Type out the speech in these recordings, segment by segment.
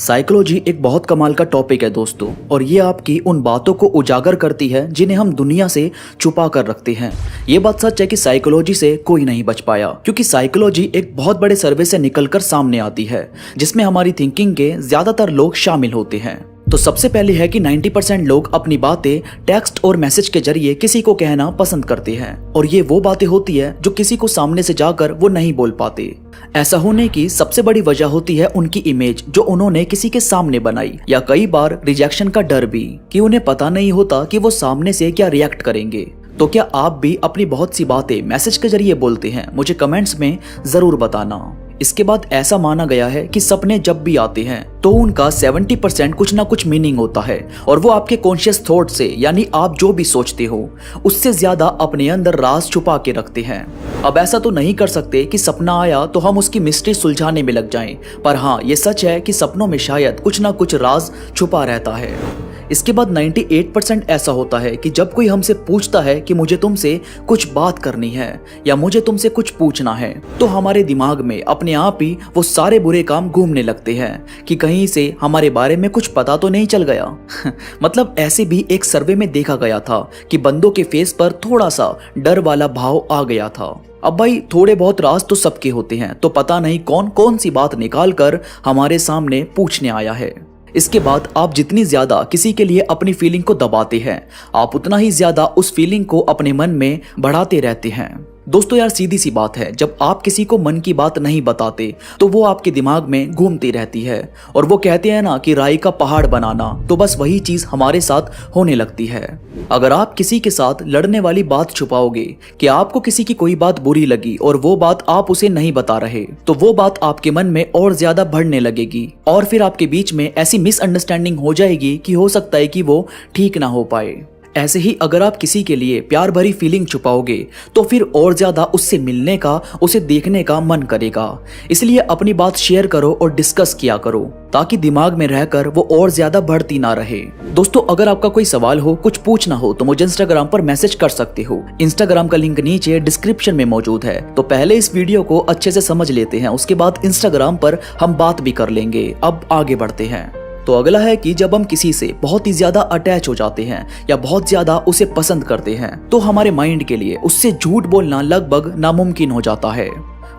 Psychology एक बहुत कमाल का टॉपिक है दोस्तों, और ये आपकी उन बातों को उजागर करती है जिन्हें हम दुनिया से छुपा कर रखते हैं। ये बात सच है कि साइकोलॉजी से कोई नहीं बच पाया, क्योंकि साइकोलॉजी एक बहुत बड़े सर्वे से निकलकर सामने आती है जिसमें हमारी थिंकिंग के ज्यादातर लोग शामिल होते हैं। तो सबसे पहले है कि 90% लोग अपनी बातें टेक्स्ट और मैसेज के जरिए किसी को कहना पसंद करते हैं, और ये वो बातें होती है जो किसी को सामने से जाकर वो नहीं बोल पाते। ऐसा होने की सबसे बड़ी वजह होती है उनकी इमेज जो उन्होंने किसी के सामने बनाई, या कई बार रिजेक्शन का डर भी कि उन्हें पता नहीं होता कि वो सामने से क्या रिएक्ट करेंगे। तो क्या आप भी अपनी बहुत सी बातें मैसेज के जरिए बोलते हैं? मुझे कमेंट्स में जरूर बताना। इसके बाद ऐसा माना गया है कि सपने जब भी आते हैं तो उनका 70% कुछ ना कुछ मीनिंग होता है, और वो आपके कॉन्शियस थॉट से, यानी आप जो भी सोचते हो उससे ज्यादा अपने अंदर राज छुपा के रखते हैं। अब ऐसा तो नहीं कर सकते कि सपना आया तो हम उसकी मिस्ट्री सुलझाने में लग जाएं, पर हाँ ये सच है कि सपनों में शायद कुछ ना कुछ राज छुपा रहता है। इसके बाद 98% ऐसा होता है कि जब कोई हमसे पूछता है कि मुझे तुमसे कुछ बात करनी है या मुझे तुमसे कुछ पूछना है, तो हमारे दिमाग में अपने आप ही वो सारे बुरे काम घूमने लगते हैं कि कहीं से हमारे बारे में कुछ पता तो नहीं चल गया। मतलब ऐसे भी एक सर्वे में देखा गया था कि बंदों के फेस पर थोड़ा सा डर वाला भाव आ गया था। अब भाई थोड़े बहुत राज तो सबके होते हैं, तो पता नहीं कौन कौन सी बात निकाल कर हमारे सामने पूछने आया है। इसके बाद आप जितनी ज्यादा किसी के लिए अपनी फीलिंग को दबाते हैं, आप उतना ही ज्यादा उस फीलिंग को अपने मन में बढ़ाते रहते हैं। दोस्तों यार सीधी सी बात है, जब आप किसी को मन की बात नहीं बताते तो वो आपके दिमाग में घूमती रहती है, और वो कहते हैं ना कि राई का पहाड़ बनाना, तो बस वही चीज हमारे साथ होने लगती है। अगर आप किसी के साथ लड़ने वाली बात छुपाओगे कि आपको किसी की कोई बात बुरी लगी और वो बात आप उसे नहीं बता रहे, तो वो बात आपके मन में और ज्यादा बढ़ने लगेगी, और फिर आपके बीच में ऐसी मिसअंडरस्टैंडिंग हो जाएगी कि हो सकता है कि वो ठीक ना हो पाए। ऐसे ही अगर आप किसी के लिए प्यार भरी फीलिंग छुपाओगे तो फिर और ज्यादा उससे मिलने का, उसे देखने का मन करेगा। इसलिए अपनी बात शेयर करो और डिस्कस किया करो, ताकि दिमाग में रहकर वो और ज्यादा बढ़ती ना रहे। दोस्तों अगर आपका कोई सवाल हो, कुछ पूछना हो, तो मुझे इंस्टाग्राम पर मैसेज कर सकते हो। इंस्टाग्राम का लिंक नीचे डिस्क्रिप्शन में मौजूद है। तो पहले इस वीडियो को अच्छे से समझ लेते हैं, उसके बाद इंस्टाग्राम पर हम बात भी कर लेंगे। अब आगे बढ़ते हैं। तो अगला है कि जब हम किसी से बहुत ही ज्यादा अटैच हो जाते हैं या बहुत ज्यादा उसे पसंद करते हैं, तो हमारे माइंड के लिए उससे झूठ बोलना लगभग नामुमकिन हो जाता है।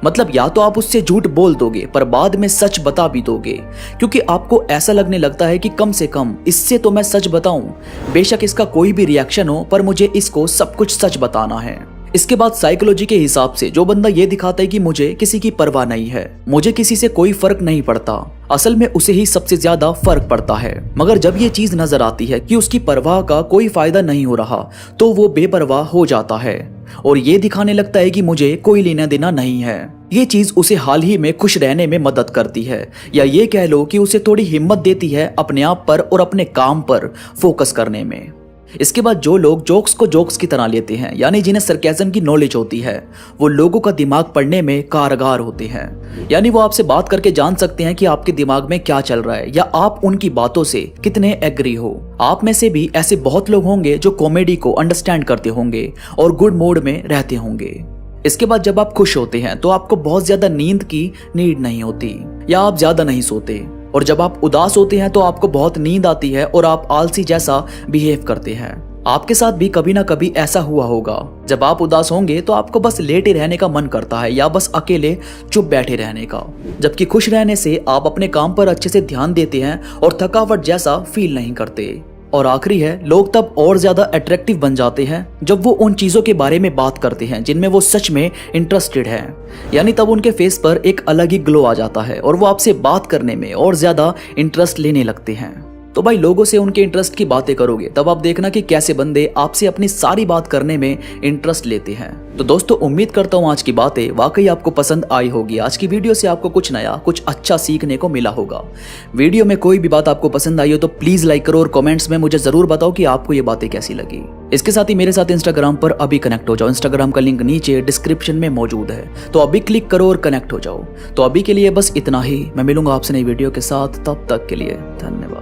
मतलब या तो आप उससे झूठ बोल दोगे पर बाद में सच बता भी दोगे, क्योंकि आपको ऐसा लगने लगता है कि कम से कम इससे तो मैं सच बताऊं, बेशक इसका कोई भी रिएक्शन हो, पर मुझे इसको सब कुछ सच बताना है। इसके बाद साइकोलॉजी के हिसाब से जो बंदा ये दिखाता है कि मुझे किसी की परवाह नहीं है, मुझे किसी से कोई फर्क नहीं पड़ता, असल में उसे ही सबसे ज्यादा फर्क पड़ता है। मगर जब ये चीज नजर आती है कि उसकी परवाह का कोई फायदा नहीं हो रहा, तो वो बेपरवाह हो जाता है और ये दिखाने लगता है कि मुझे कोई लेना देना नहीं है। ये चीज उसे हाल ही में खुश रहने में मदद करती है, या ये कह लो कि उसे थोड़ी हिम्मत देती है अपने आप पर और अपने काम पर फोकस करने में। इसके बाद जो लोग जोक्स को जोक्स की तरह लेते हैं, यानी जिन्हें सरकाज़म की नॉलेज होती है, वो लोगों का दिमाग पढ़ने में कारगर होते हैं। यानी वो आपसे बात करके जान सकते हैं कि आपके दिमाग में क्या चल रहा है, या आप उनकी बातों से कितने एग्री हो। आप में से भी ऐसे बहुत लोग होंगे जो कॉमेडी को अंडरस्टैंड करते होंगे और गुड मूड में रहते होंगे। इसके बाद जब आप खुश होते हैं तो आपको बहुत ज्यादा नींद की नीड नहीं होती, या आप ज्यादा नहीं सोते, और जब आप उदास होते हैं तो आपको बहुत नींद आती है और आप आलसी जैसा बिहेव करते हैं। आपके साथ भी कभी ना कभी ऐसा हुआ होगा। जब आप उदास होंगे तो आपको बस लेटे रहने का मन करता है, या बस अकेले चुप बैठे रहने का, जबकि खुश रहने से आप अपने काम पर अच्छे से ध्यान देते हैं और थकावट जैसा फील नहीं करते। और आखिरी है, लोग तब और ज्यादा अट्रैक्टिव बन जाते हैं जब वो उन चीजों के बारे में बात करते हैं जिनमें वो सच में इंटरेस्टेड है। यानी तब उनके फेस पर एक अलग ही ग्लो आ जाता है और वो आपसे बात करने में और ज्यादा इंटरेस्ट लेने लगते हैं। तो भाई लोगों से उनके इंटरेस्ट की बातें करोगे तब आप देखना कि कैसे बंदे आपसे अपनी सारी बात करने में इंटरेस्ट लेते हैं। तो दोस्तों उम्मीद करता हूँ आज की बातें वाकई आपको पसंद आई होगी। आज की वीडियो से आपको कुछ नया, कुछ अच्छा सीखने को मिला होगा। वीडियो में कोई भी बात आपको पसंद आई हो तो प्लीज लाइक करो और कमेंट्स में मुझे जरूर बताओ कि आपको ये बातें कैसी लगी। इसके साथ ही मेरे साथ इंस्टाग्राम पर अभी कनेक्ट हो जाओ। इंस्टाग्राम का लिंक नीचे डिस्क्रिप्शन में मौजूद है, तो अभी क्लिक करो और कनेक्ट हो जाओ। तो अभी के लिए बस इतना ही, मैं मिलूंगा आपसे नई वीडियो के साथ, तब तक के लिए धन्यवाद।